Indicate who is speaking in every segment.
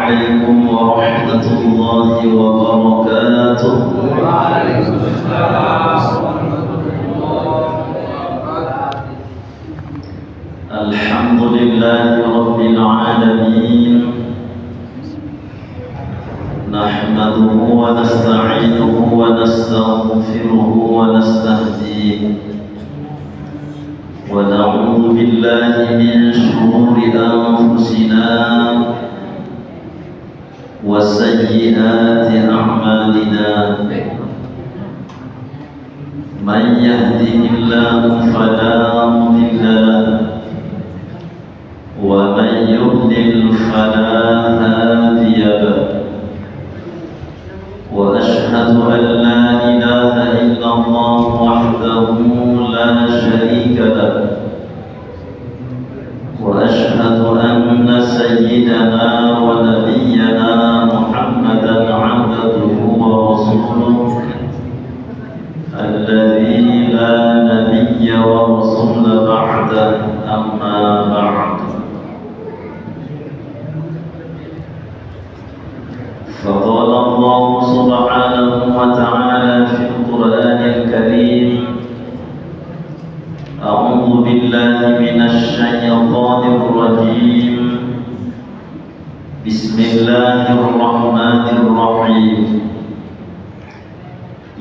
Speaker 1: عليكم ورحمة الله وبركاته.
Speaker 2: وعليكم السلام ورحمة الله وبركاته.
Speaker 1: الحمد لله رب العالمين، نحمده ونستعينه ونستغفره ونستهديه، ونعوذ بالله من شرور أنفسنا وسيئات أعمالنا. من يهده الله فلا مضل له، ومن يضلل فلا هادي له. وأشهد أن لا إله إلا الله وحده لا شريك له، وأشهد أن سيدنا ونبينا محمدا عبده ورسوله الذي لا نبي ورسول بعده. أما بعد، فقال الله سبحانه وتعالى في القرآن الكريم: أعوذ بالله من الشيطان الرجيم، بسم الله الرحمن الرحيم.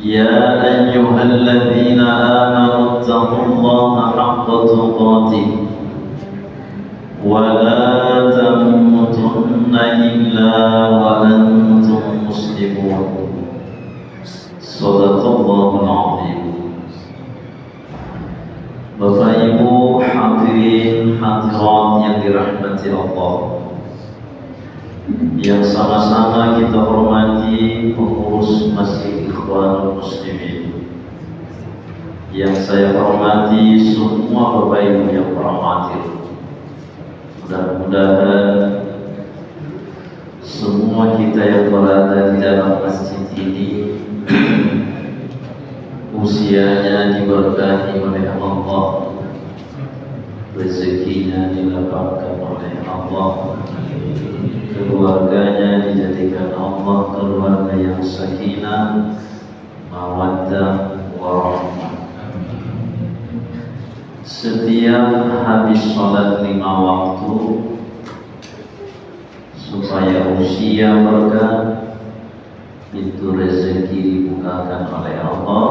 Speaker 1: يا أيها الذين آمنوا اتقوا الله حق تقاته ولا تموتن إلا وأنتم مسلمون. صدق الله العظيم. Bapak Ibu hadirin hadirat yang dirahmati Allah, yang sama-sama kita hormati pengurus Masjid Ikhwanul Muslimin, yang saya hormati semua Bapak Ibu yang berhormati. Mudah-mudahan semua kita yang berada di dalam masjid ini usianya diberkahi oleh Allah, rezekinya dilapangkan oleh Allah, keluarganya dijadikan Allah keluarga yang sakinah, mawaddah, warahmah. Setiap habis sholat 5 waktu, supaya usia berkah, pintu rezeki dibukakan oleh Allah,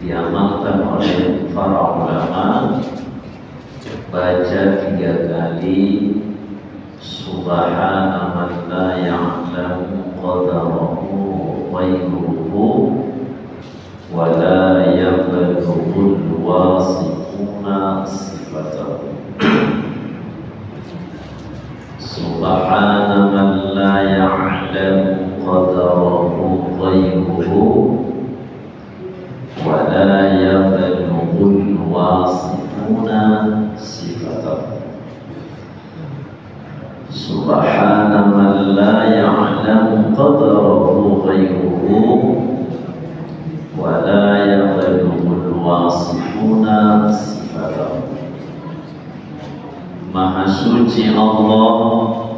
Speaker 1: diamalkan oleh para ulama, baca 3 kali Subhana man la ya'lamu qadarahu ghayruhu wa la yablughul wasifuna sifatahu. Subhana man la ya'lamu qadarahu ghayruhu wa la yablughul wasifuna sifatahu. Subhana man la ya'lamu qadarahu ghayruhu wa la yablughul wasifuna sifatahu. Maha suci Allah,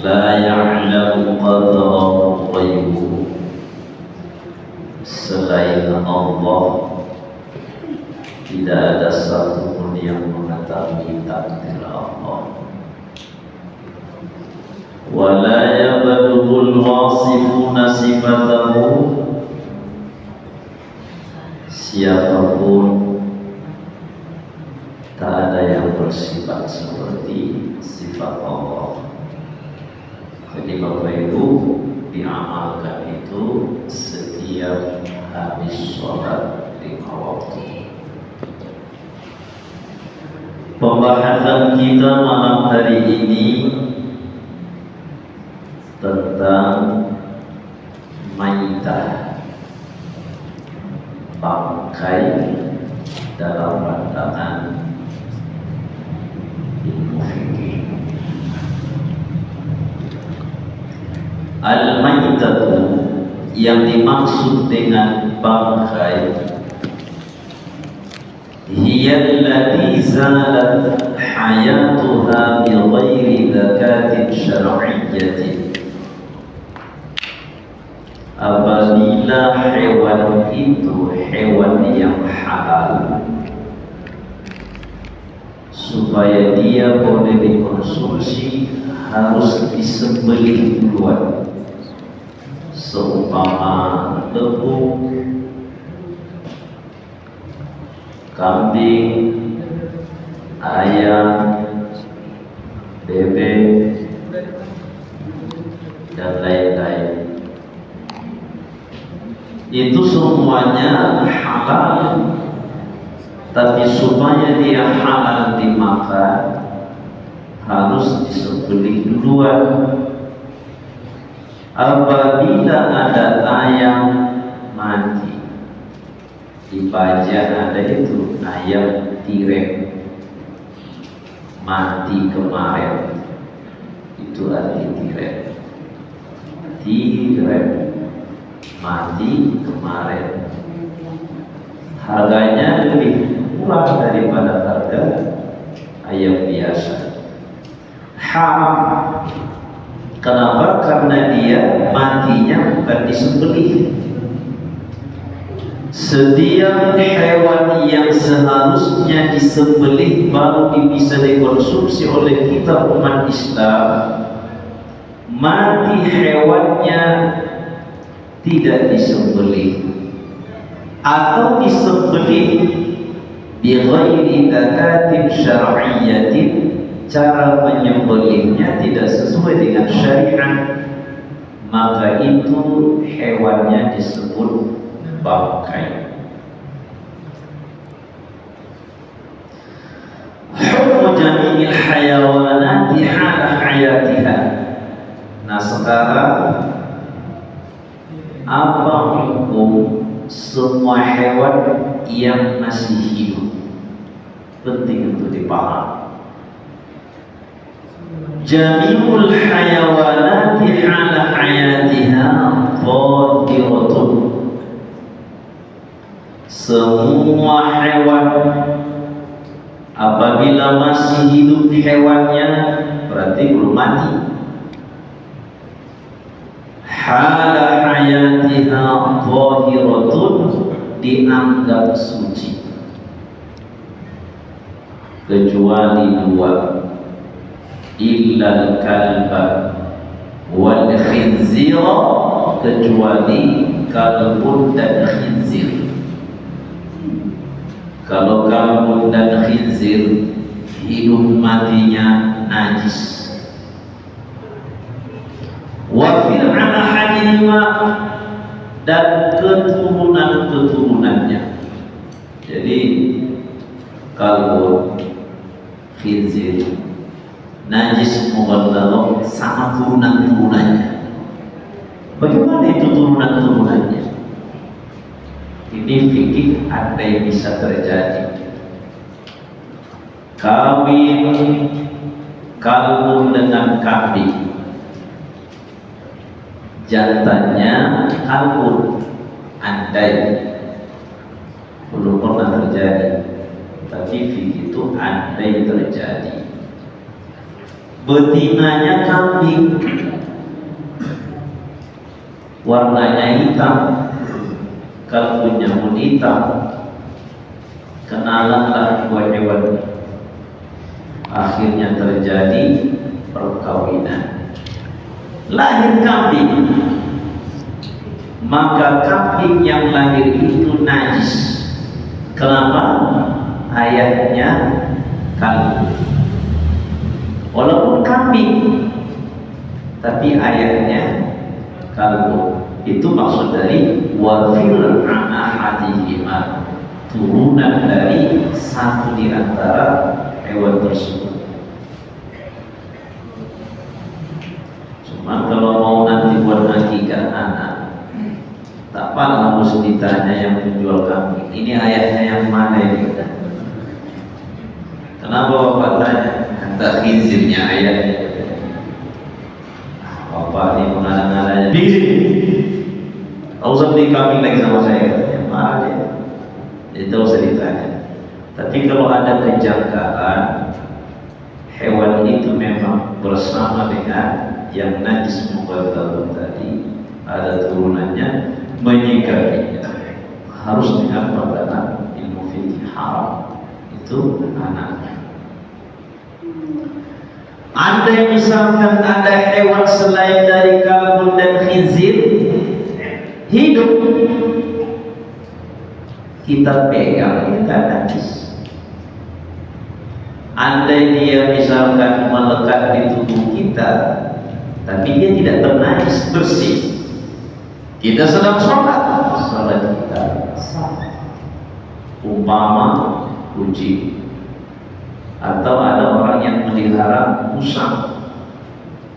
Speaker 1: la ya'lamu qadarahu ghayruhu, selain Allah tidak ada satupun yang mengetahui takdir Allah. Wa la yablughul wasifuna sifatahu, siapapun tak ada yang bersifat seperti sifat Allah. Jadi Bapak Ibu, diamalkan itu setiap habis sholat 5 waktu. Pembahasan kita malam hari ini tentang maitah, bangkai dalam pandangan ilmu fikih. Al-maitatu, yang dimaksud dengan bangkai, hiya allati zalat hayatuha bi bahijjatin. Apabila hewan itu hewan yang halal, supaya dia boleh dikonsumsi harus disembelih duluan. Seumpama lembu, kambing, ayam, bebek, dan lain-lain. Itu semuanya halal, tapi supaya dia halal dimakan harus disembelih duluan. Apabila ada ayam mati, di Paja ada itu ayam tiren mati kemarin, itu arti tiren mati kemarin, harganya lebih murah daripada harga ayam biasa. Haram. Kenapa? Karena dia matinya bukan disembelih. Setiap hewan yang seharusnya disembelih baru bisa dikonsumsi oleh kita umat Islam, mati hewannya tidak disembelih atau disembelih bighairi zakatin syar'iyyatin, cara menyembelihnya tidak sesuai dengan syariat, maka itu hewannya disebut bangkai. Hukmu jami'il hayawanati hala hayatiha. Nah sekarang apa hukum semua hewan yang masih hidup? Penting untuk dipahami. Jami'ul hayawanati hala hayatiha qadiratun. Semua hewan apabila masih hidup hewannya berarti belum mati. Hala hayatiha qahiratun, dianggap suci kecuali dua, illal kalba wal khinzira, kecuali kalbun dan khinzir. Kalau kalbun dan khinzir hidup matinya najis. Wa fil anahadihima, dan keturunan-keturunannya. Jadi kalbun, khinzir, najis mughalladhah sama turunan-turunannya. Bagaimana itu turunan-turunannya? Ini fikih ada yang bisa terjadi. Kawin kalbun dengan kambing, jantannya kalbun, andai belum pernah terjadi, tapi fikih itu andai terjadi. Betinanya kambing, warnanya hitam, kalbunya pun hitam. Kenalanlah dua hewan, akhirnya terjadi perkawinan, lahir kambing. Maka kambing yang lahir itu najis. Kenapa? Ayahnya kalbu, walaupun kambing tapi ayahnya kalbu. Itu maksud dari wafil anahadihima, turunan dari satu di antara hewan tersebut. Cuma kalau mau nanti buat akikah anak, tak pernah harus ditanya yang menjual kambing, ini ayahnya yang mana ini? Kenapa bapak tanya? Tak khinzirnya ayahnya. Bapak ini mengalah-alahnya. Tak usah beli kambing lagi sama saya. Ya, marah dia. Jadi tak usah ditanya. Tapi kalau ada kejanggalan, hewan itu memang bersama sama dengan yang najis mughalladh tadi, ada turunannya menyikapinya. Harus dengan pelajaran ilmu fikih haram itu anaknya. Andai misalkan ada hewan selain dari kalkun dan khinzir hidup, kita pegang dia kan najis. Andai dia misalkan melekat di tubuh kita, tapi dia tidak bernajis, bersih, kita sedang sholat kita sah. Umpama kucing, atau ada orang yang melihara musang.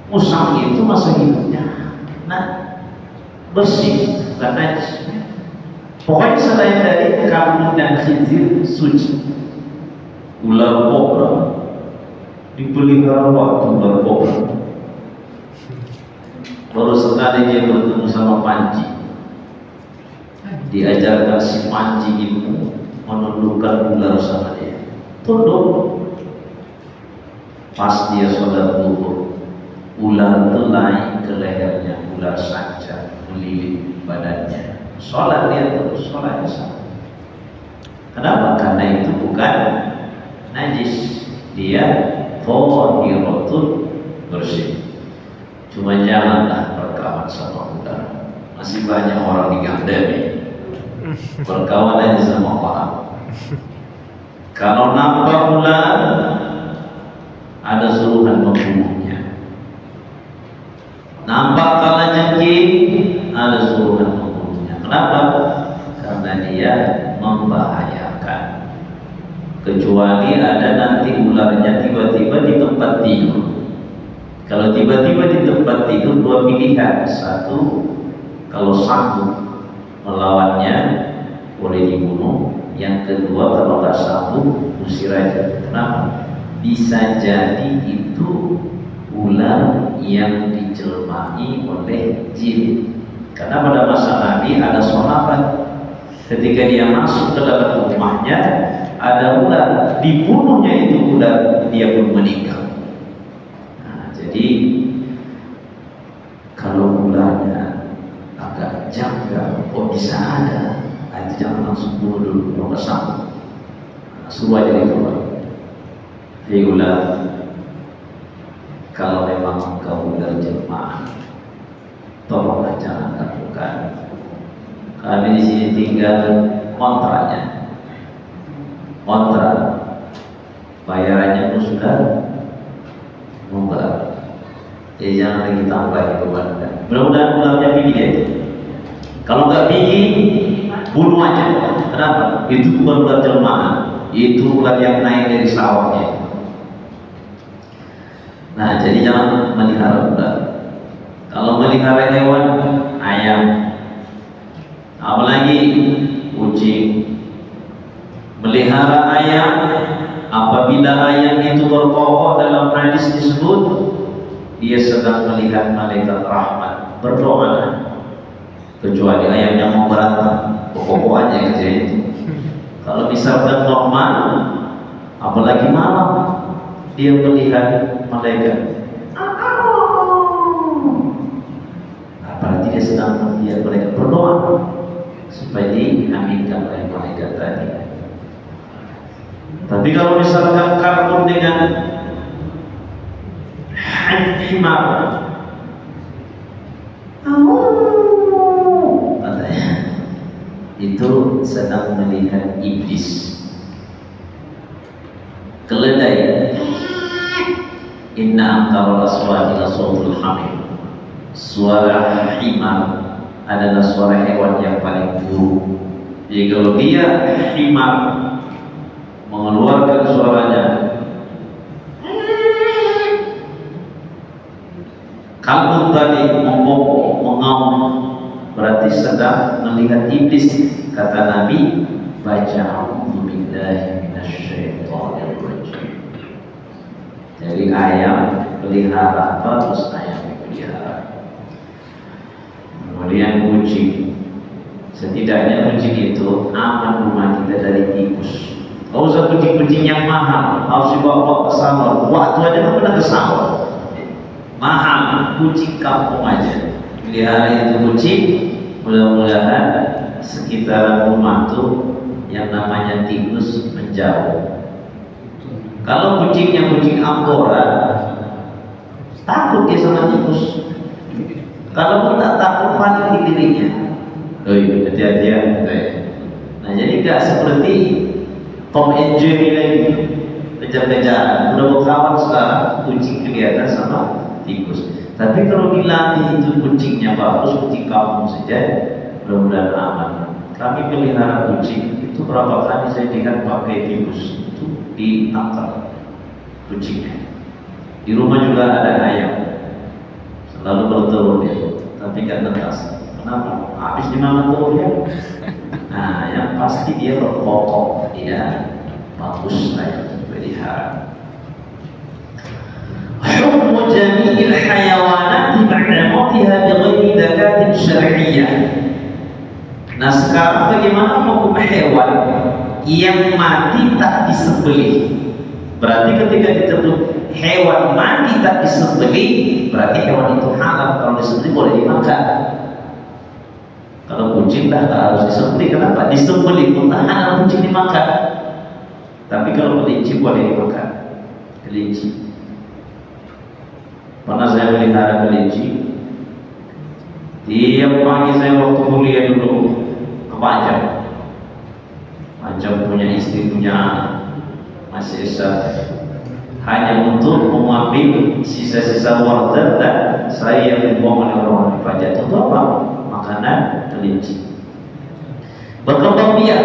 Speaker 1: Musang itu masa hidupnya bersih, bukan najis. Pokoknya selain dari kalkun dan khinzir suci. Ular kobra dipelihara waktu ular kobra. Baru sekali dia bertemu sama panci, diajarkan si panci ilmu menundukkan ular sama dia. Tunduk. Pas dia sholat zuhur, ular itu naik ke lehernya, ular sanca melilit badannya. Sholat dia terus, sholatnya sama. Kenapa? Karena itu bukan najis, dia thahiratul, bersih. Cuma janganlah berkawan sama ular. Masih banyak orang digandeng berkawan aja sama orang. Kalau nampak ular, ada suruhan membunuhnya. Nampak kalajengking, ada suruhan membunuhnya. Kenapa? Karena dia membahayakan. Kecuali ada nanti ularnya tiba-tiba di tempat tidur. Kalau tiba-tiba di tempat tidur, dua pilihan. Satu, kalau sanggup melawannya boleh dibunuh. Yang kedua, kalau nggak sanggup, usir aja. Kenapa? Bisa jadi itu ular yang dijelmai oleh jin. Karena pada masa Nabi ada sahabat, ketika dia masuk ke dalam rumahnya ada ular, dibunuhnya itu ular, dia pun meninggal. Nah, jadi kalau ularnya agak janggal, kok bisa ada? Nah, itu jangan langsung bunuh dulu, kalau nggak sanggup. Nah, suruh aja dia keluar. Hei ular, kalau memang engkau ular jelmaan, tolonglah jangan lakukan. Kami di sini tinggal kontraknya, kontrak, bayarannya pun sudah membayar. Jadi jangan lagi tambah beban. Mudah-mudahan ularnya pergi dia. Kalau nggak pergi, bunuh aja. Kenapa? Itu bukan ular jelmaan, itu ular yang naik dari sawahnya. Nah, jadi jangan melihara ular. Kalau melihara hewan, ayam, apalagi kucing. Melihara ayam, apabila ayam itu berkokok dalam hadis disebut, dia sedang melihat malaikat rahmat, berdoa. Kecuali ayam yang mau berantem, pokok aja kerja itu. Kalau misalkan normal, apalagi malam, dia melihat malaikat, berarti dia sedang melihat malaikat berdoa supaya diaminkan oleh malaikat tadi. Tapi kalau misalkan kalkun dengan himar, katanya itu sedang melihat iblis. Keledai, inna angkara aswati la sautul hamid. Suara himar adalah suara hewan yang paling buruk. Jadi kalau dia himar mengeluarkan suaranya, kalkun tadi mengokok, mengaum, berarti sedang melihat iblis. Kata Nabi, baca a'udzu billahi minasyaitonir rajim. Jadi ayam pelihara, terus ayam pelihara. Kemudian kucing, setidaknya kucing itu aman rumah kita dari tikus. Kalau usah kucing-kucing yang mahal, harus dibawa ke sawah. Waktu aja nggak pernah ke sawah. mahal, kucing kampung aja. Pelihara itu kucing, mudah-mudahan sekitar rumah tuh yang namanya tikus menjauh. Kalau kucingnya kucing Angora, takut dia sama tikus. Kalau kita takut paling di dirinya. Hati-hati ya. Nah jadi gak seperti Tom and Jerry lagi kejar-kejaran. Udah berkawan sekarang, kucing kelihatan sama tikus. Tapi kalau dilatih itu kucingnya bagus, kucing kampung saja, mudah-mudahan aman. Kami pelihara kucing itu berapa kali saya lihat pakai tikus itu ditangkap kucingnya. Di rumah juga ada ayam, selalu bertelur dia, tapi gak netas. Kenapa? Habis dimakan telurnya. Nah, yang pasti dia berpokok, dia bagus ayam pelihara. Hukmu jami'il hayawanati ba'da mautiha bighairi zakatin syar'iyyah. Nah, sekarang bagaimana hukum hewan yang mati tak disembelih? Berarti ketika disebut hewan mati tak disembelih, berarti hewan itu halal. Kalau disembelih boleh dimakan. Kalau kucing tak harus disembelih. Kenapa? Disembelih pun tak halal kucing dimakan. Tapi kalau kelinci boleh dimakan. Kelinci. Pernah saya melihara kelinci. Tiap pagi saya waktu kuliah dulu ke Panjang. Panjang punya istri, punya anak, masih hanya untuk mengambil sisa-sisa wortel dan saya yang dibuang oleh orang di Panjang. Itu apa? Makanan kelinci. Berkembang biak.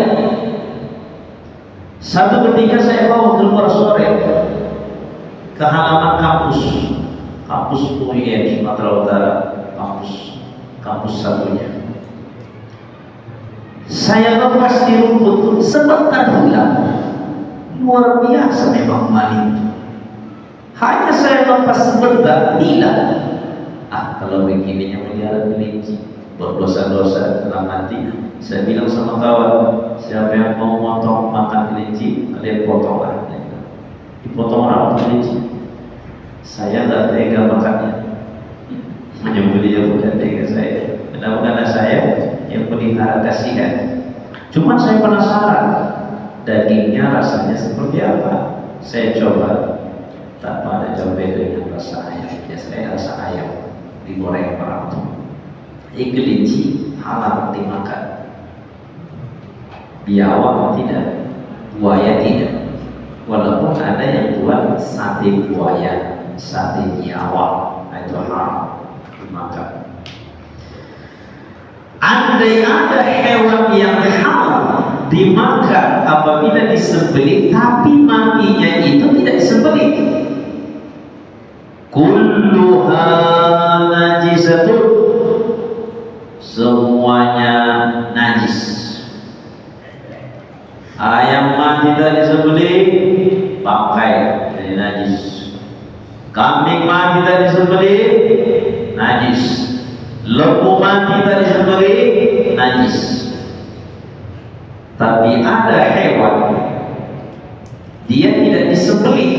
Speaker 1: Satu ketika saya bawa keluar sore ke halaman kampus UIN Sumatera Utara, kampus satunya. Saya lepas di rumput sebentar hilang. Luar biasa memang maling. Hanya saya lepas sebentar hilang. Kalau begininya melihara kelinci, berdosa-dosa dalam hati. Saya bilang sama kawan, siapa yang mau potong makan kelinci, kalian potonglah. Dipotong rambut kelinci. Saya tak tega makannya. Menyembelih dia bukan tega saya. Kenapa? Karena saya yang pelihara kasihan. Cuma saya penasaran dagingnya rasanya seperti apa. Saya coba, tak ada jauh beda dengan rasa ayam. Ya saya rasa ayam digoreng berantem. Kelinci halal dimakan. Biawak tidak, buaya tidak. Walaupun ada yang buat sate buaya, sate biawak, itu haram dimakan. Andai ada hewan yang halal dimakan apabila disembelih, tapi matinya itu tidak disembelih, kulluha najisatun, semuanya najis. Ayam mati tak disembelih, pakai jadi najis. Kambing mati tak disembelih, najis. Lembu mati tak disembelih, najis. Tapi ada hewan dia tidak disembelih,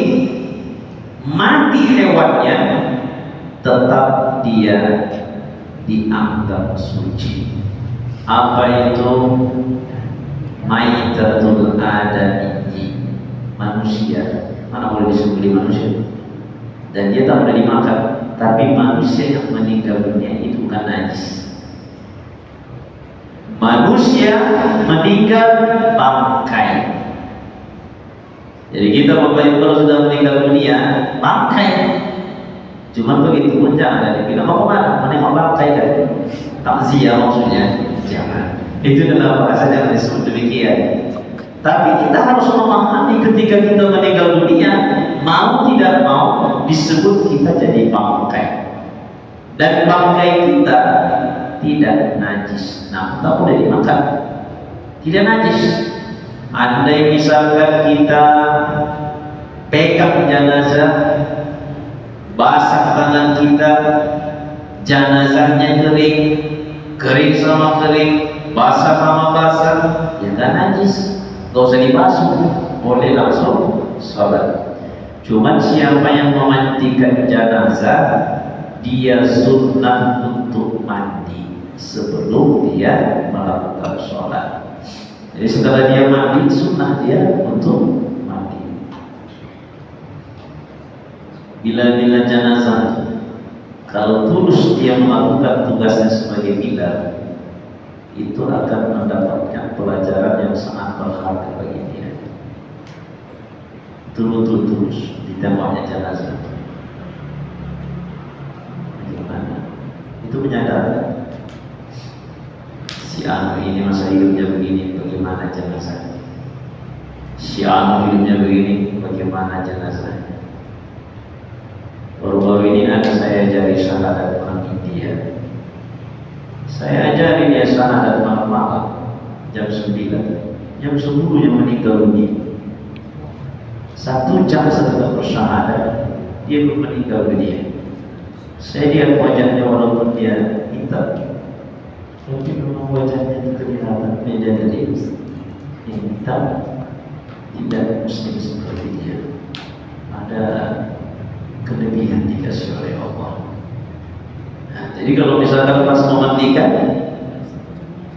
Speaker 1: mati hewannya, tetap dia dianggap suci. Apa itu? Maitatul adamiyyi, manusia. Mana boleh disembelih manusia? Dan dia tak boleh dimakan. Tapi manusia yang meninggal dunia itu bukan najis. Manusia meninggal bangkai. Jadi kita Bapak Ibu kalau sudah meninggal dunia, bangkai. Cuma begitu pun jangan dibilang mau kemana? Menengok bangkai kan? Takziah maksudnya, jangan. Itu dalam bahasa jangan disebut demikian. Tapi kita harus memahami ketika kita meninggal dunia, mau tidak mau disebut kita jadi bangkai. Dan bangkai kita tidak najis. Nah, tak boleh dimakan. Tidak najis. Andai misalkan kita pegang jenazah, basah tangan kita, jenazahnya kering sama kering, basah sama basah, ya kan najis. Gak usah dibasuh, boleh langsung sholat. Cuman siapa yang memandikan jenazah, dia sunnah untuk mandi sebelum dia melakukan sholat. Jadi setelah dia mandi, sunnah dia untuk mandi. Bila jenazah, kalau tulus dia melakukan tugasnya sebagai bilal, itu akan mendapatkan pelajaran yang sangat berharga bagi dia. Tulus ditembaknya jenazah. Bagaimana? Itu menyadarkan si Anu ini masa hidupnya begini, bagaimana jenazah? Si Anu hidupnya begini, bagaimana jenazah? Baru-baru ini ada saya ajari syahadat orang India. Saya ajari dia syahadat malam-malam jam 9, jam 10 yang meninggal dunia. 1 jam setelah bersyahadat dia belum meninggal dunia. Saya lihat wajahnya walaupun dia hitam, tapi memang wajahnya itu kelihatan beda dari yang hitam. Tidak muslim seperti dia. Ada kelebihan dikasih oleh Allah. Nah, jadi kalau misalkan pas memandikan,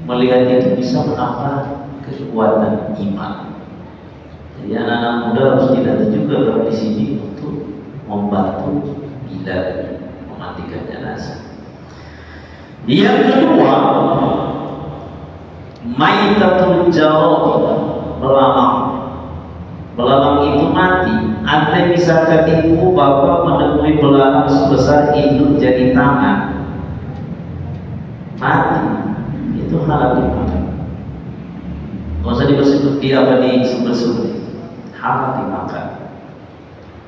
Speaker 1: melihat itu bisa menambah kekuatan iman. Jadi anak-anak muda harus dilatih juga kalau di sini untuk membantu bilal memandikan jenazah. Yang kedua, maitatul jarad, belalang. Belalang itu mati. Andai misalkan ibu bapak menemui belalang sebesar induk jadi tangan, mati, itu halal dimakan. Nggak usah disebut halal dimakan.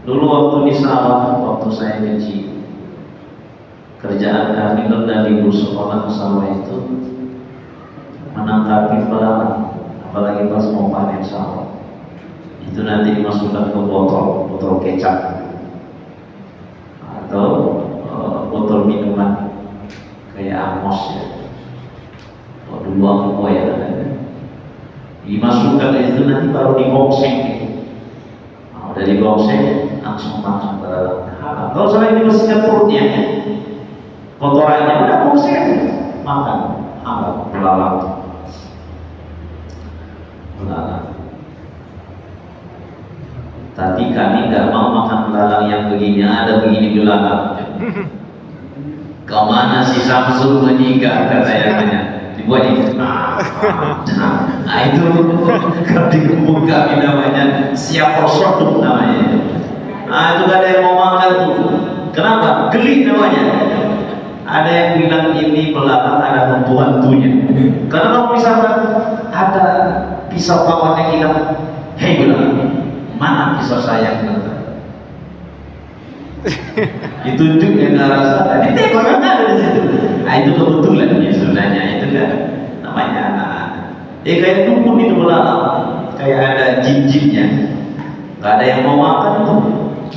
Speaker 1: Dulu waktu di sawah, waktu saya kecil, kerjaan kami dan ibu sekolah sawah itu menangkapi belalang, apalagi pas mau panen sawah. Itu nanti dimasukkan ke botol kecap atau botol minuman kayak Amos ya, dulu apa ya, dimasukkan itu nanti baru dibongseng. Udah dibongseng langsung makan belalang. Kalau selain dibersihkan perutnya, kotorannya udah bongseng makan belalang. Tapi kami nggak mau makan belalang yang begini, ada begini belalang. Kemana si Samsul menikah katanya? Dibuat ini. Nah itu di kampung kami namanya siap prosoduk namanya. Nah itu gak ada yang mau makan tuh. Kenapa? Geli namanya. Ada yang bilang ini belalang ada hantu-hantunya. Karena kalau misalkan ada pisau kawan yang hilang, hei belalang, mana pisau saya kata. Ditunjuk yang arah sana, ditengok orang ada di situ. Nah itu kebetulan ya sebenarnya itu kan namanya kayak dukun itu belalang, kayak ada jin-jinnya. Gak ada yang mau makan tuh.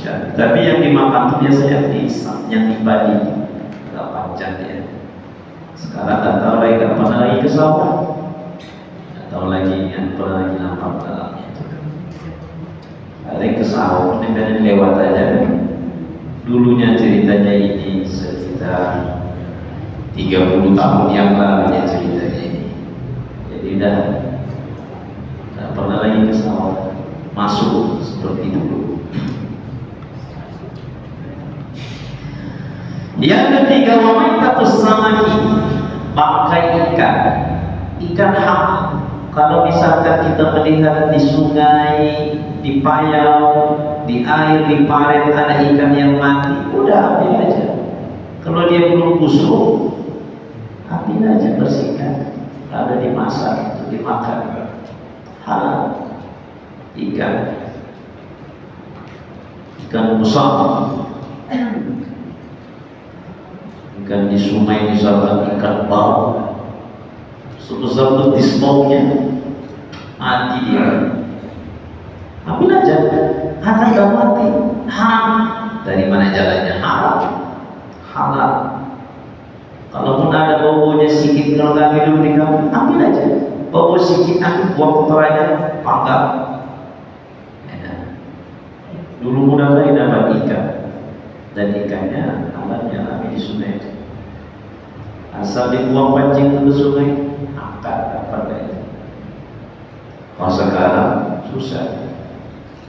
Speaker 1: Ya, tapi yang dimakan tuh biasanya pisang, yang dibadi, gak panjang ya. Sekarang gak tahu lagi kapan lagi ke sawah, gak tahu lagi yang pernah lagi nampak belalangnya itu. Ada yang ke sawah, ini lewat aja. Dulunya ceritanya ini sekitar 30 tahun yang lalu ya ceritanya ini. Jadi udah gak pernah lagi ke sawah masuk seperti dulu. Yang ketiga, wamaitatus samaki, bangkai ikan halal. Kalau misalkan kita melihat di sungai, di payau, di air, di paret ada ikan yang mati, udah ambil aja. Kalau dia belum busuk, ambil aja, bersihkan. Ada dimasak untuk dimakan. Halal. Ikan besar, ikan di sungai misalkan ikan bau sebesar betis baunya, mati dia, ambil aja. Karena gak mati, halal. Dari mana jalannya? Halal. Kalaupun ada bau-baunya sedikit, kalau gak hidup di kamu, ambil aja. Bau sedikit, ambil, buang kotorannya, panggang. Dulu Dulu muda kali dapat ikan, dan ikannya alamnya ramai di sungai. Asal dibuang pancing ke sungai, angkat dapat itu. Kalau sekarang susah,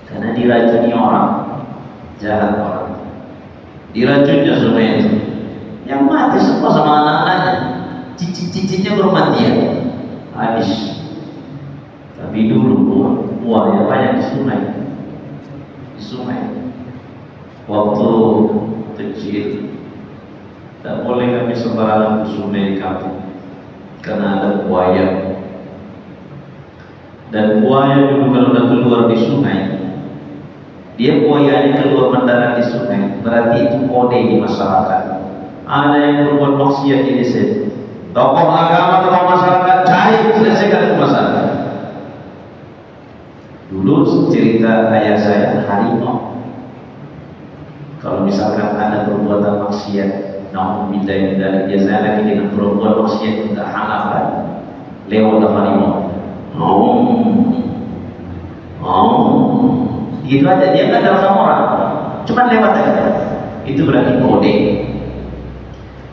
Speaker 1: karena diracuni orang, jahat orang, diracunnya sungai itu. Yang mati semua sama anak-anaknya, cicit-cicitnya bermatian, habis. Tapi dulu buahnya banyak di sungai. Waktu kecil tak boleh kami sembarangan ke sungai di kampung karena ada buaya. Dan buaya dulu kalau udah keluar di sungai, dia buayanya keluar mendarat di sungai, berarti itu kode di masyarakat. Ada yang berbuat maksiat di desa, tokoh agama, tokoh masyarakat, cari selesaikan masalah. Dulu cerita ayah saya, harimau. Kalau misalkan ada perbuatan maksiat, naudzubillah dari biasanya lagi dengan perbuatan maksiat tidak halal kan, lewat harimau. Gitu aja, dia nggak ada sama orang, cuma lewat aja. Itu berarti kode.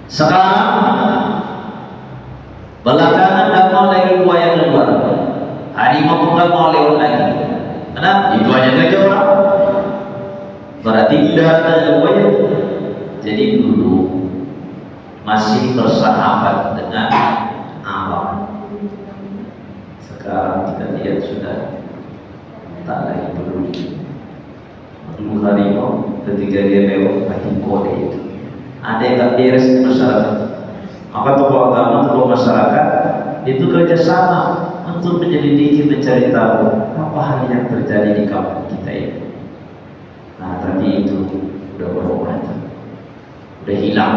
Speaker 1: Sekarang belakangan nggak mau lagi buaya keluar, harimau pun nggak mau lewat lagi. Kenapa? Itu aja saja orang. Berarti tidak ada buaya. Jadi dulu masih bersahabat dengan alam. Sekarang kita lihat sudah tak lagi peduli. Dulu harimau ketika dia lewat pakai kode itu. Ada yang tak beres di masyarakat. Maka tokoh agama, tokoh masyarakat itu kerjasama untuk menyelidiki, mencari tahu apa hal yang terjadi di kampung kita ini. Nah, tapi itu udah berubah, udah hilang.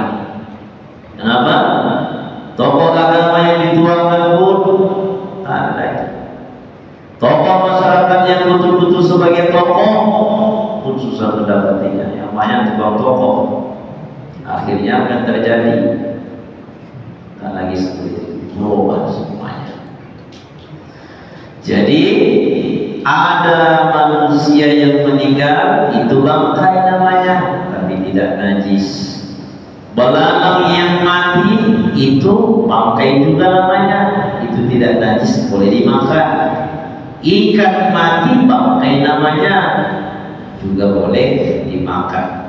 Speaker 1: Kenapa? Tokoh agama yang dituangkan pun tak ada lagi. Tokoh masyarakat yang betul-betul sebagai tokoh pun susah mendapatinya. Yang banyak tukang tokoh, akhirnya akan terjadi tak lagi seperti itu, berubah semuanya. Jadi ada manusia yang meninggal, itu bangkai namanya, tapi tidak najis. Belalang yang mati, itu bangkai juga namanya, itu tidak najis, boleh dimakan. Ikan mati, bangkai namanya, juga boleh dimakan.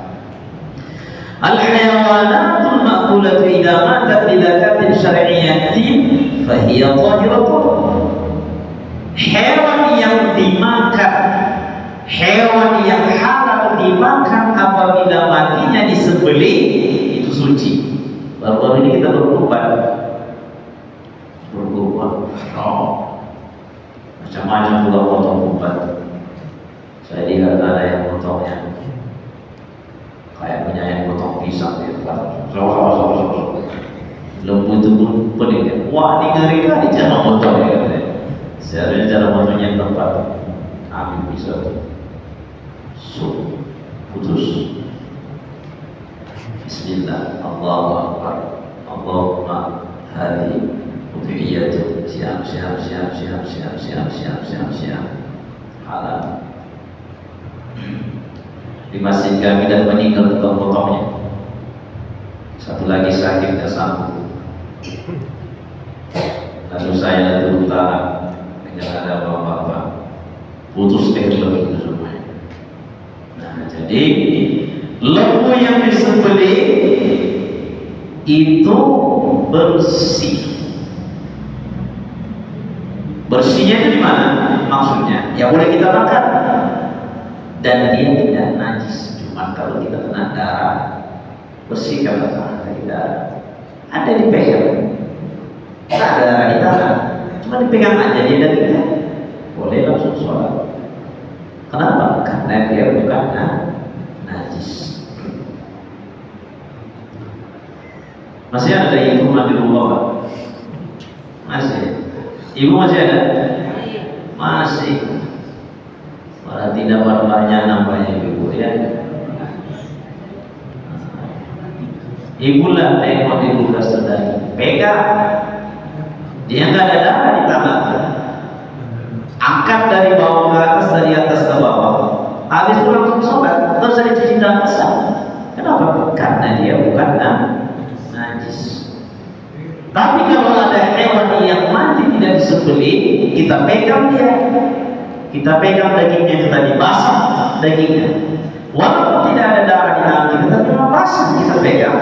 Speaker 1: Al-hayawanatul ma'kulatu idza matat bidakatin syar'iyyatin fahiya tahiratun. Hewan yang dimakan, hewan yang halal dimakan apabila matinya disembelih itu suci. Baru-baru ini kita berkorban. Macam-macam juga potong korban. Saya lihat ada yang potongnya kayak punya yang potong pisang gitu kan. Lembu itu pun pening. Wah, ini ngeri kali cara potongnya. Seharusnya cara potongnya yang tepat. Ambil pisau, putus. Bismillah, Allahu Akbar, Allahumma hadi udhiyatu, siap. Halal. Di masjid kami dan meninggal tukang potongnya. Satu lagi sakit tidak sanggup. Lalu saya turun tangan, tidak ada apa-apa, putus lembu itu semua. Nah, jadi lembu yang disembelih itu bersih. Bersihnya itu di mana? Maksudnya, ya boleh kita makan. Dan dia tidak najis. Cuma kalau kita kena darah, bersihkan dari darah. Ada dipegang, tak ada darah di tangan, cuma dipegang aja dia dan kita boleh langsung sholat. Kenapa? Karena dia bukan najis. Masih ada ibu mandi rumah Pak? Masih. Ibu masih ada? Masih. Malah tidak banyak nambahnya ibu ya. Ibulah tengok ibu kesedari, pegang, dia nggak ada darah di tangan, angkat dari bawah ke atas, dari atas ke bawah, habis itu langsung sholat, terus saya cuci tangan sah. Kenapa? Karena dia bukan najis. Tapi kalau ada hewan yang mati tidak disembelih, kita pegang dia, kita pegang dagingnya, itu tadi basah dagingnya, walaupun tidak ada darah di tangan kita, tapi memang basah, kita pegang,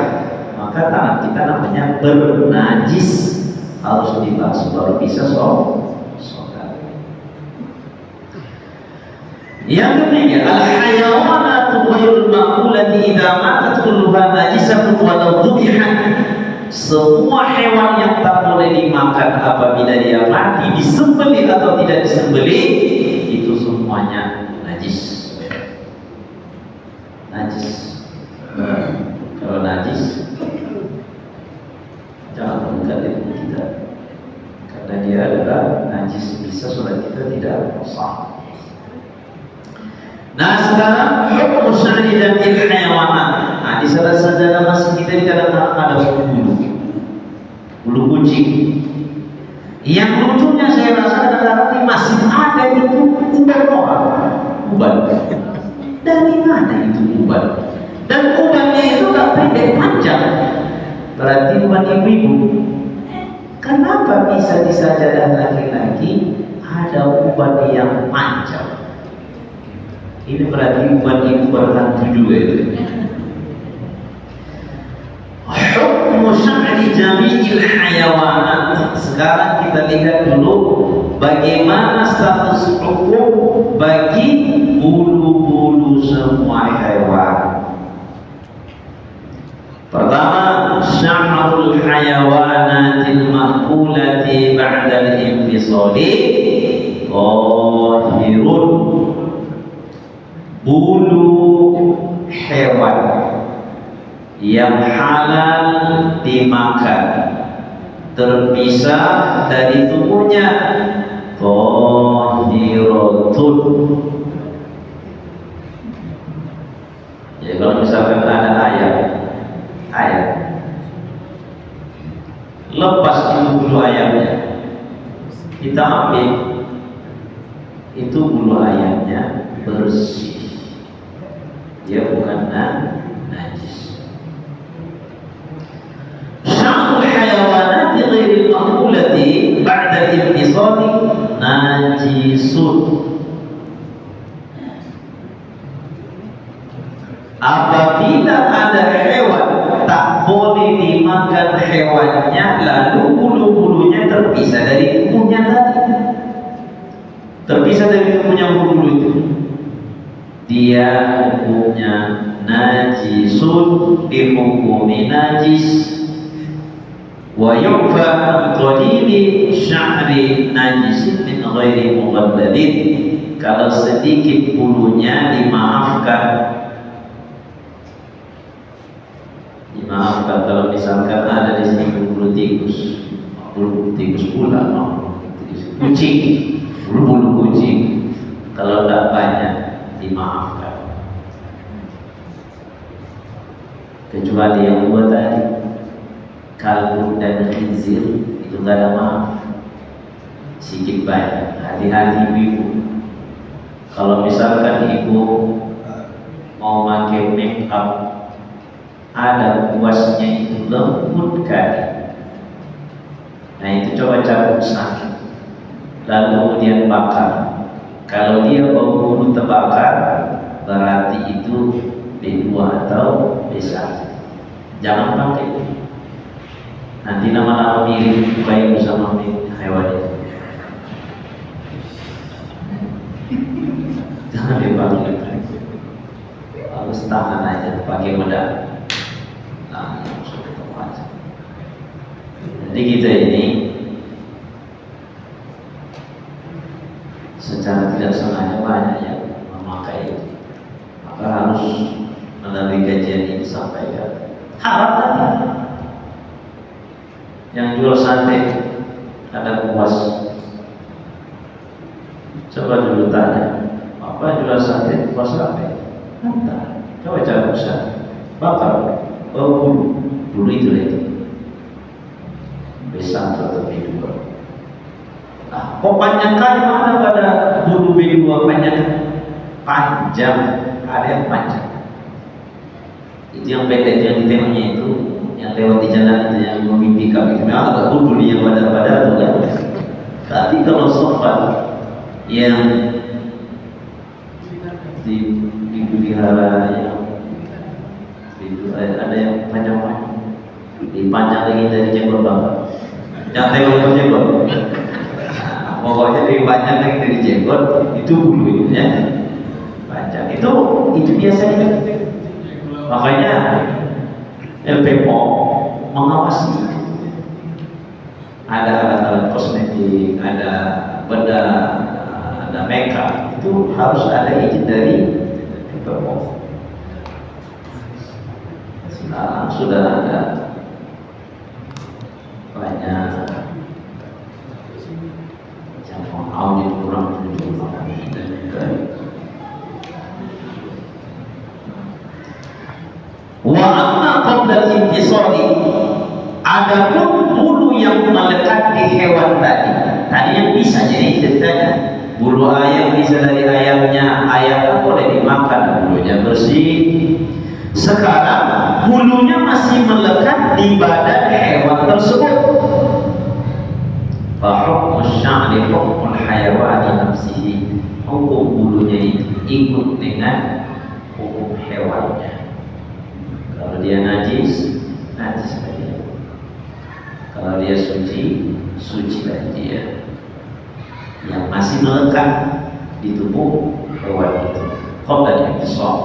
Speaker 1: maka tangan kita namanya bernajis, harus dibasuh baru bisa sholat. Yang ketiga, al-hayawanatu ghairul ma'kulati idza matat kulluha najisatun walau dhubihat. Semua hewan yang tak boleh dimakan apabila dia mati, disembelih atau tidak disembelih, itu semuanya najis. Najis. Kalau najis, jangan mendekat dengan kita, karena dia adalah najis, bisa sholat kita tidak sah. Nah sekarang hukum syar'i dan hayawanat. Nah di salah saja masih kita di kadang-kadang ada bulu kucing. Yang lucunya saya rasa kadang-kadang ini masih ada itu uban orang. Uban. Dari mana itu uban? Dan ubannya itu tak pendek, panjang. Berarti uban ibu-ibu. Kenapa bisa di sajadah laki-laki ada uban yang panjang? Ini berarti uban ibu berhantu juga itu. Hukum syar'i jami'il hayawanat. Sekarang kita lihat dulu bagaimana status hukum bagi bulu-bulu semua hewan. Pertama, sya'rul hayawanatil ma'kulati ba'dal infisali qahirun. Bulu hewan yang halal dimakan terpisah dari tubuhnya tahiratun. Ya kalau misalkan ada ayam lepas itu bulu ayamnya, kita ambil, itu bulu ayamnya bersih, dia bukan najis. Sya'rul hayawanati ghairil ma'kulati ba'da al-infisali najisun. Apabila ada hewan tak boleh dimakan hewannya, lalu bulu-bulunya terpisah dari tubuhnya tadi, terpisah dari tubuhnya bulu itu, dia hukumnya najisun bihukumi najis. Wa yu'fa qalili sya'ri najisin min ghairi mughalladin. Kalau sedikit bulunya dimaafkan. Kalau misalkan ada di sini bulu tikus pula, kucing, bulu kucing, kalau tidak banyak dimaafkan. Kecuali yang dua tadi, kalbu dan khinzir, itu tidak ada maaf. Sedikit banyak, hati-hati ibu. Kalau misalkan ibu mau pakai make up, ada kuasnya itu lembut kali, nah itu coba cabut sakit, lalu kemudian bakar. Kalau dia bau bulu terbakar, berarti itu B2 atau B1. Jangan pakai, nanti nama-nama mirip baik sama hewan itu. Jangan dipakai, harus tahan aja pakai bedak. Jadi kita ini secara tidak sengaja banyak yang memakai itu, maka harus melalui kajian ini sampaikan. Haram tadi. Yang jual sate ada puas, coba dulu tanya, apa jual sate puas apa? Entah. Coba cari sate, bakar, bulu itu besar atau B2. Nah, kok panjang kali, mana pada bulu B2 panjang? panjang, ada yang panjang. Itu yang pendek yang ditengoknya itu, yang lewat di jalan itu yang memimpi kami. Memang agak bodoh nih yang badar-badar tuh kan. Tapi kalau sofa yang dipelihara yang ada yang panjang-panjang, dipanjang lagi dari jenggot bapak. Yang tengok jenggot. Pokoknya dari panjang lagi dari jenggot itu bulu ya. Panjang itu biasanya. Makanya LPPO mengawasi. Ada alat-alat kosmetik, ada bedah, ada makeup, itu harus ada izin dari LPPO. Sekarang sudah ada banyak yang audit kurang tujuh dan wa amma qabla al-intisari, adapun bulu yang melekat di hewan tadi yang bisa jadi ceritanya bulu ayam bisa dari ayamnya, ayam boleh dimakan, bulunya bersih. Sekarang bulunya masih melekat di badan hewan tersebut. Fa hukmu sya'ri hukmul hayawani nafsihi, hukum bulunya itu ikut dengan hukum hewannya. Kalau dia najis, najis lah dia. Kalau dia suci, suci lah dia. Yang masih melekat di tubuh hewan itu. Qabla al-intisar.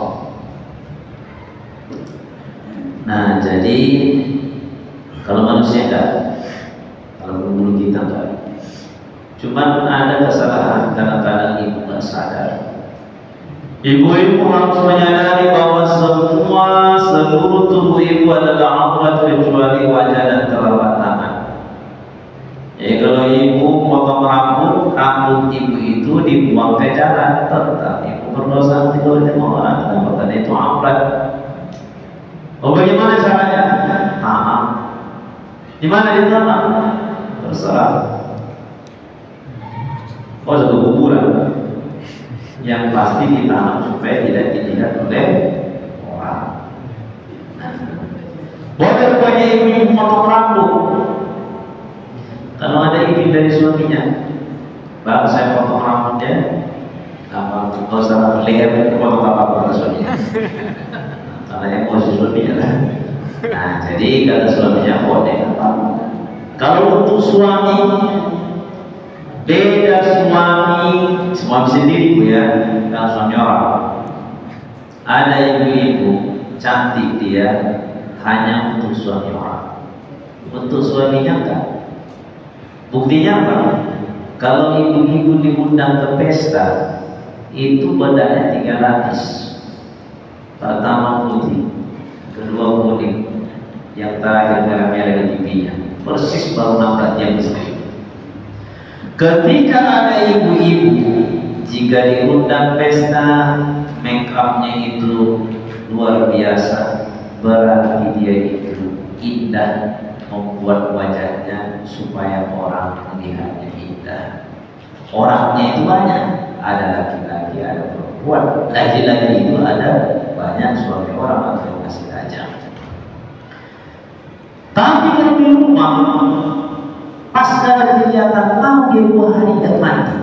Speaker 1: Nah, jadi kalau manusia enggak, kalau bulu kita enggak. Cuman ada kesalahan kadang-kadang ibu enggak sadar. Ibu-ibu harus menyadari bahwa seluruh tubuh ibu adalah aurat kecuali wajah dan telapak tangan. Jadi kalau ibu potong rambut ibu itu dibuang ke jalan, tetap ibu berdosa nanti kalau tengok orang, karena itu aurat. Oh, bagaimana caranya? Di mana ditanam? Terserah. Oh, satu kuburan. Yang pasti ditanam supaya tidak dilihat oleh orang. Boleh rupanya ibu potong rambut. Kalau ada izin dari suaminya, bang saya potong rambutnya, apa? Kalau salah leher potong apa suaminya? Karena emosi suaminya lah. Nah, jadi kata suaminya boleh apa? Kalau untuk suami beda suami sendiri bu ya, kalau suami orang. Ada ibu-ibu cantik dia hanya untuk suami orang, untuk suaminya enggak. Buktinya apa? Kalau ibu-ibu diundang ke pesta, itu bedanya 3 lapis. Pertama putih, kedua kuning, yang terakhir merah-merah di pipinya. Persis baru 16 jam sekali. Ketika ada ibu-ibu, jika diundang pesta, make upnya itu luar biasa, berarti dia itu indah, membuat wajahnya supaya orang melihatnya indah. Orangnya itu banyak, ada laki-laki, ada perempuan. Laki-laki itu ada banyak, suami orang atau masih tajam. Tapi kalau di rumah, pas ada kegiatan mau dia 2 hari tidak mandi.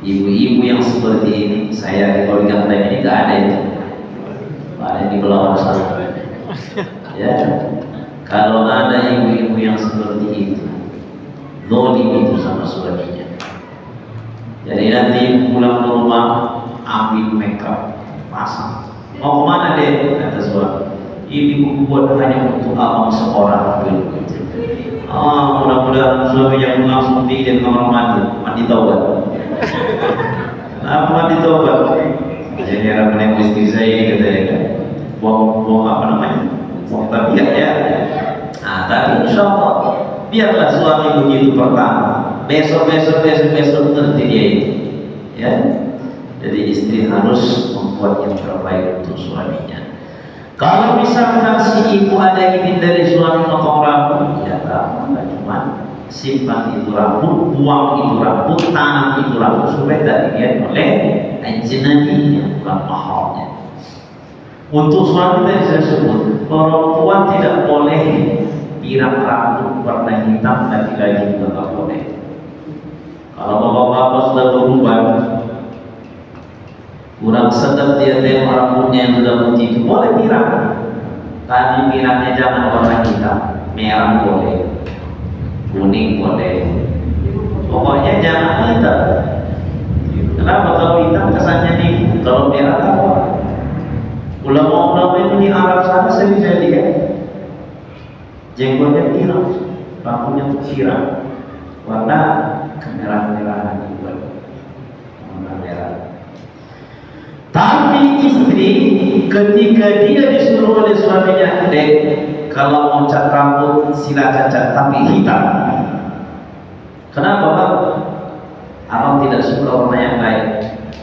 Speaker 1: Ibu-ibu yang seperti ini, saya kalau di kampung ini tidak ada itu. Ada di bawah sana. Ya, kalau ada ibu-ibu yang seperti itu, zalim itu sama suaminya. Jadi nanti pulang ke rumah ambil makeup, pasang. Mau kemana deh? Kata suami. Ini buku buat hanya untuk abang seorang. Mudah-mudahan suaminya langsung pergi ke kamar mandi taubat. Apa mandi taubat? Jadi orang menengok istri saya ini katanya kan, buang apa namanya? Buang tabiat ya. Nah, tapi insya Allah biarlah suami begitu pertama. Besok ngerti dia itu. Ya. Jadi istri harus membuat yang terbaik untuk suaminya. Kalau misalkan si ibu ada izin dari suami potong rambut, ya tak, cuma simpan itu rambut, buang itu rambut, tanam itu rambut supaya tidak dilihat oleh ajnabinya, bukan mahalnya. Untuk suami tadi saya sebut, perempuan tidak boleh pirang rambut warna hitam, laki-laki juga tidak boleh. Kalau bapak-bapak sudah berubah, kurang sedap dia tengok rambutnya yang sudah putih itu boleh pirang. Tapi pirangnya jangan warna hitam, merah boleh, kuning boleh. Pokoknya jangan hitam. Kenapa? Kalau hitam kesannya nipu, kalau merah apa? Ulama-ulama itu di Arab sana saya bisa lihat jenggotnya pirang, rambutnya pirang, warna kemerah-merahan juga, warna merah. Tapi istri ketika dia disuruh oleh suaminya, dek, kalau mau cat rambut silakan cat tapi hitam. Kenapa Pak? Abang tidak suka warna yang lain.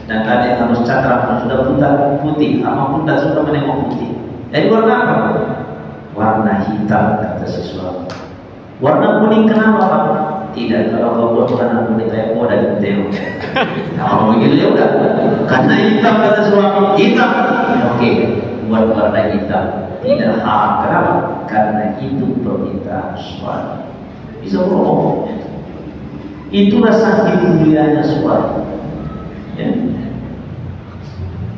Speaker 1: Dan tadi harus cat rambut sudah putih, abang pun tidak suka menengok putih. Jadi warna apa? Warna hitam, kata si suami. Warna kuning kenapa Pak? Tidak, kalau kau buat warna kuning kayak kau dan teo. Kalau begitu ya udah. Karena hitam kata suami, hitam. Oke, buat warna hitam. Tidak haram. Kenapa? Karena itu permintaan suami. Bisa bohong. Itulah saking mulianya suami. Ya.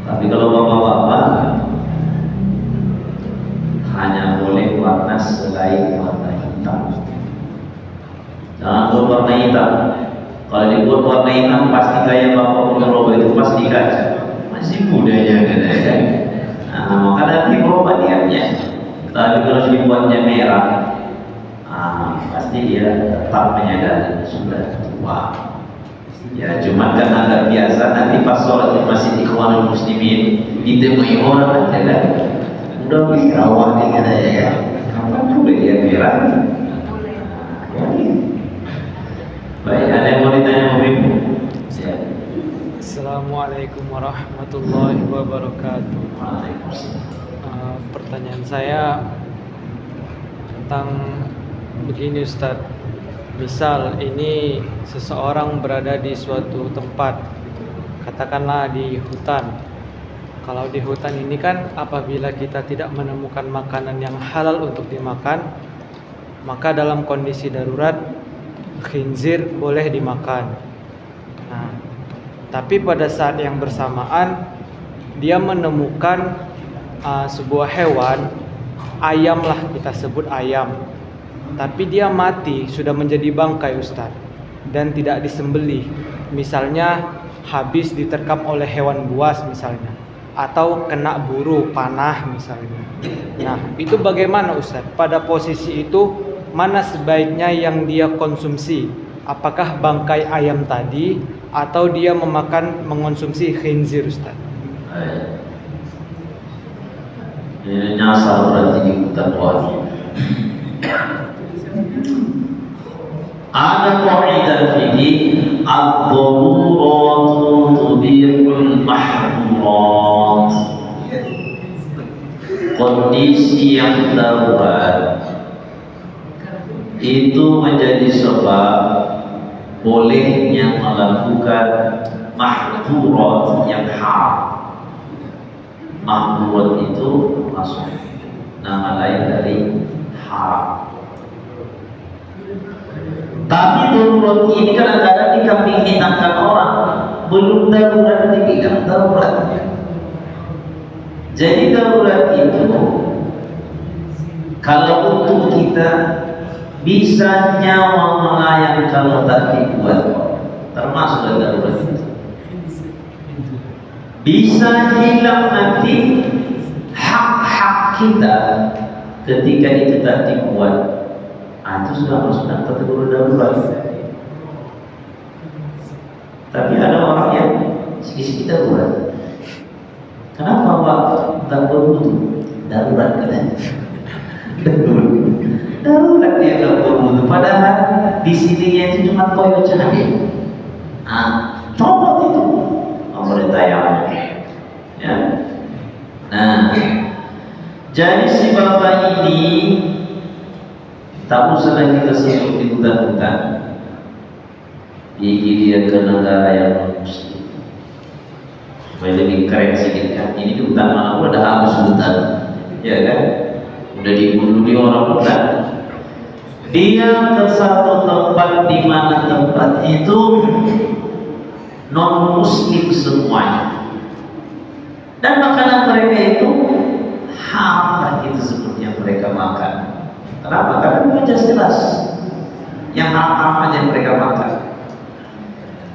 Speaker 1: Tapi kalau bapak-bapak hanya boleh warna selain warna hitam. Jangan buat warna hitam. Kalau dibuat warna hitam pasti kayak bapak Ponorogo itu pasti kaca. Masih mudanya katanya. Nah, maka nanti berubah niatnya. Tapi kalau dibuatnya merah, pasti dia tetap menyadari sudah tua. Ya cuma karena nggak biasa nanti pas sholat di masjid Ikhwanul Muslimin ditemui orang aja kan udah beli rawat nih katanya ya kapan juga dia merah. Baik, ada yang mau ditanya sama Ibu? Ya.
Speaker 3: Assalamualaikum warahmatullahi wabarakatuh. Pertanyaan saya tentang begini Ustadz. Misal ini seseorang berada di suatu tempat, katakanlah di hutan. Kalau di hutan ini kan apabila kita tidak menemukan makanan yang halal untuk dimakan, maka dalam kondisi darurat khinzir boleh dimakan. Nah, tapi pada saat yang bersamaan dia menemukan sebuah hewan, ayam lah kita sebut ayam. Tapi dia mati, sudah menjadi bangkai Ustaz, dan tidak disembelih. Misalnya habis diterkam oleh hewan buas misalnya, atau kena buru panah misalnya. Nah, itu bagaimana Ustaz? Pada posisi itu mana sebaiknya yang dia konsumsi? Apakah bangkai ayam tadi atau dia mengonsumsi khinzir Ustaz?
Speaker 1: Ini nyasar berarti di hutan wadi. Ada kaidah fikih ad-daruratu tubihul mahdurat. Kondisi yang darurat itu menjadi sebab bolehnya melakukan mahdurat yang haram. Mahdurat itu masuk nama lain dari haram. Tapi darurat ini kadang-kadang dikambing hitamkan orang, belum darurat dibilang darurat. Jadi darurat itu kalau untuk kita bisa nyawa melayang kalau tak dibuat, termasuk darurat itu. Bisa hilang nanti hak-hak kita ketika itu tak dibuat. Itu sudah masuk dalam kategori darurat. Tapi ada orang yang sikit-sikit darurat. Kenapa Pak? Tak berwudu. Darurat katanya. Darurat dia tak berwudu. Padahal di sininya itu cuma koyo cabai. Copot itu. Pemerintah yang ya. Nah, jadi si bapak ini Tak usah lagi kita sebut di hutan-hutan. Pergi dia ke negara yang non-muslim. Supaya lebih keren sedikit kan. Ini di hutan mana pun ada habis hutan, ya kan? Udah dibunuh di orang hutan. Dia ke satu tempat di mana tempat itu non-muslim semuanya. Dan makanan mereka itu haram itu seperti yang mereka makan. Kenapa? Karena jelas yang haram aja mereka makan.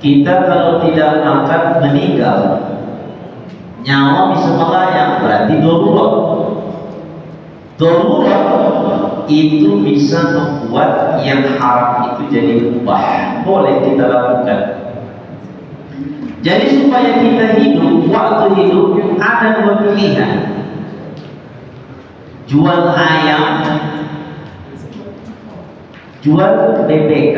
Speaker 1: Kita kalau tidak makan meninggal, nyawa bisa melayang, berarti darurat. Darurat itu bisa membuat yang haram itu jadi mubah, boleh kita lakukan. Jadi supaya kita hidup, waktu hidup ada dua pilihan: jual ayam, jual BPK.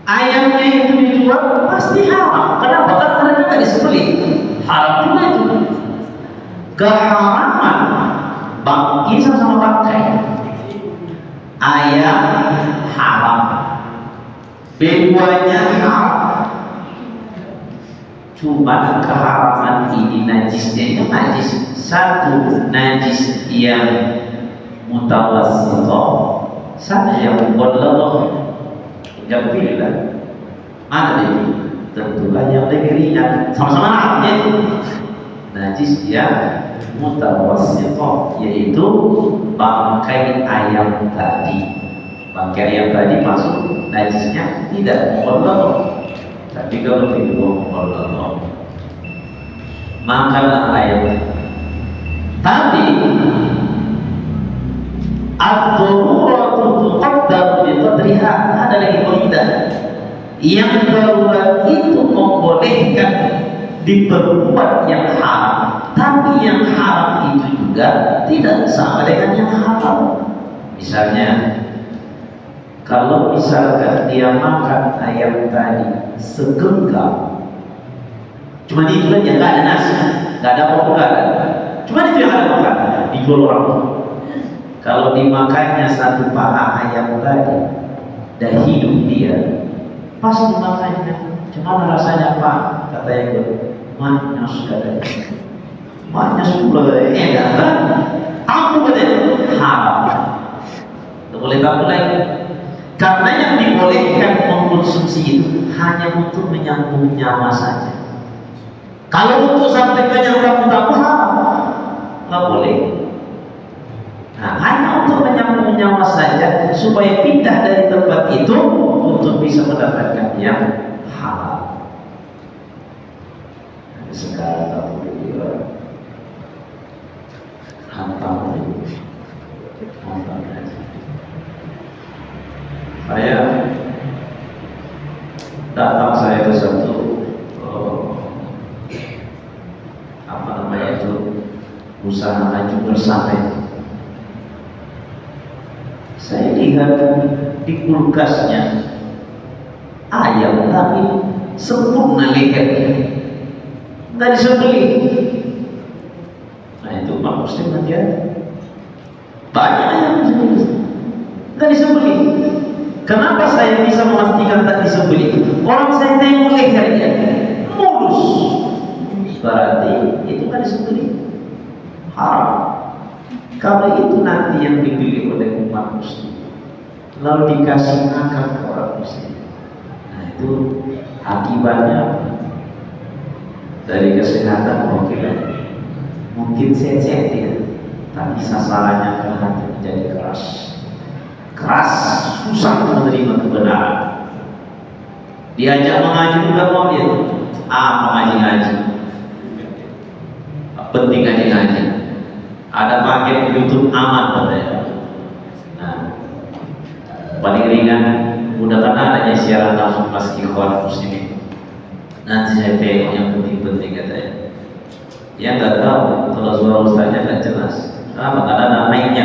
Speaker 1: Ayamnya itu dijual pasti haram. Kenapa? Karena kita disembelih. Haram juga itu. Keharaman bangkit sama bangkai. Ayam haram, begonya haram. Cuma keharaman ini najisnya itu najis. Satu najis yang mutawassithah, satu yang mughalladhah. Jangan pilihlah mana dia, tentulah yang lebih ringan, sama-sama namanya itu najis yang mutawassithah, yaitu bangkai ayam tadi. Bangkai ayam tadi masuk najisnya tidak mughalladhah. Tapi kalau tidak mughalladhah, makanlah ayam. Tapi ad-daruratu tuqaddar bi qadriha. Ada lagi kaidah yang darurat itu membolehkan diperbuat yang haram, tapi yang haram itu juga tidak sama dengan yang halal. Misalnya, kalau misalkan dia makan ayam tadi segenggam, cuma itu aja, nggak ada nasi, nggak ada apa-apa, cuma itu yang ada makan, dijual orang. Kalau dimakannya satu paha ayam tadi, dan hidup dia, pas dimakannya, cuman rasanya apa? Kata yang itu, manis katanya, manis pula, enak kan? Aku katanya haram. Tidak boleh tahu lagi, karena yang dibolehkan mengkonsumsi itu hanya untuk menyambung nyawa saja. Kalau untuk sampai kenyang kamu haram, nggak boleh. Nah, hanya untuk menyambung nyawa saja, supaya pindah dari tempat itu untuk bisa mendapatkan yang halal. Sekarang tak boleh dia hantam aja. Saya ke satu usaha haji bersama. Saya lihat di kulkasnya ayam tapi sempurna lehernya, nggak disembelih. Nah itu Pak Muslim aja banyak ayam nggak disembelih. Kenapa saya bisa memastikan tak disembelih? Orang saya tengok lehernya mulus, berarti itu nggak disembelih. Haram. Kalau itu nanti yang dipilih oleh umat muslim, lalu dikasih makan ke orang muslim, nah itu akibatnya dari kesehatan mungkin sehat-sehat ya, tapi sasarannya ke hati menjadi keras, susah menerima kebenaran. Diajak mengaji juga mau dia, mengaji, penting ngaji. Ada paket YouTube aman katanya. Nah, paling ringan, mudahkan adanya siaran langsung pas ikhwan muslimin. Nanti saya tengok yang penting-penting katanya. Dia nggak tahu kalau suara ustaznya nggak jelas. Kenapa? Karena ada mic-nya.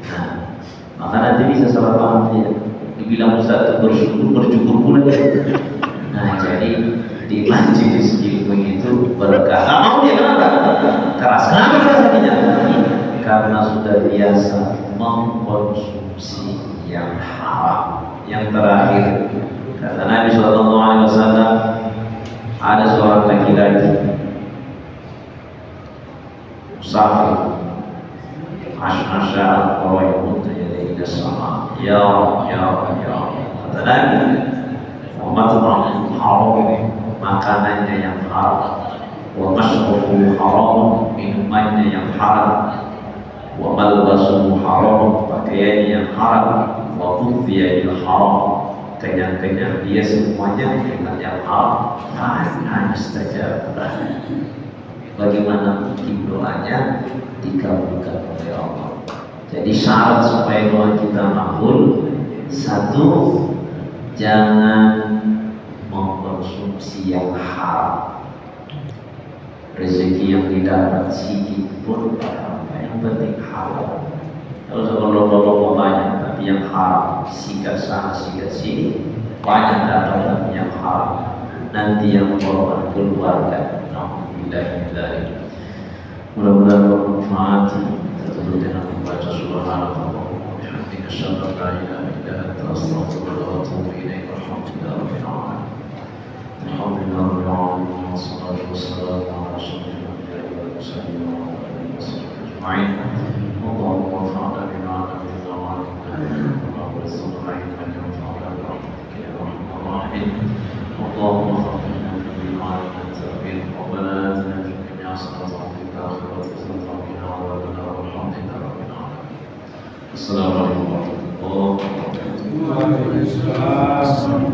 Speaker 1: Nah, maka nanti bisa salah paham dia. Dibilang ustaz itu bersyukur pula. Nah, jadi di majelis ilmu itu berkah. Mau dia kenapa? Keras. Kenapa keras hatinya? Karena sudah biasa mengkonsumsi yang haram. Yang terakhir, kata Nabi SAW, ada seorang laki-laki musafir, asnasya al-qawaimut yadayhi as-sama, ya Rab, ya Rab, ya Rab. Kata Nabi, Muhammad haram, makanannya yang haram, wa mashrabuhu haram, minumannya yang haram, wa malbasuhu haram, pakaiannya yang haram, wa ghudhiya bil haram, kenyang-kenyang dia semuanya dengan yang haram. Fa'anna yustajab. Bagaimana mungkin doanya dikabulkan oleh Allah? Jadi syarat supaya doa kita makbul, satu, jangan mengkonsumsi yang haram. Rezeki yang didapat sedikit pun apa, yang penting halal. Kalau sebelum banyak tapi yang haram, sikat sana sikat sini, banyak dapat tapi yang haram, nanti yang korban keluarga. Alhamdulillah. Mudah-mudahan bermanfaat. Kita tutup dengan membaca subhanallah wa bihamdihi asyhadu an la ilaha illa anta astaghfiruka wa atubu ilaik. Alhamdulillah rabbil alamin. Alhamdulillah rabbil alamin. Wassalatu wassalamu ala asyrofil anbiya'i wal mursalin wa ala alihi washabbihi ajma'in. Allahumma anfa'na bima 'allamtana wa 'allimna wa warzuqna ilman yanfa'una bi rahmatika ya arhamar rahimin. Allahumma faqqihna fid-din wa 'allimna at-ta'wil. Rabbana atina fid dunya hasanatan wa fil akhirati hasanatan wa qina adhaban nar. Alhamdulillahi rabbil alamin. Assalamualaikum warahmatullahi wabarakatuh.
Speaker 2: Waalaikumsalam.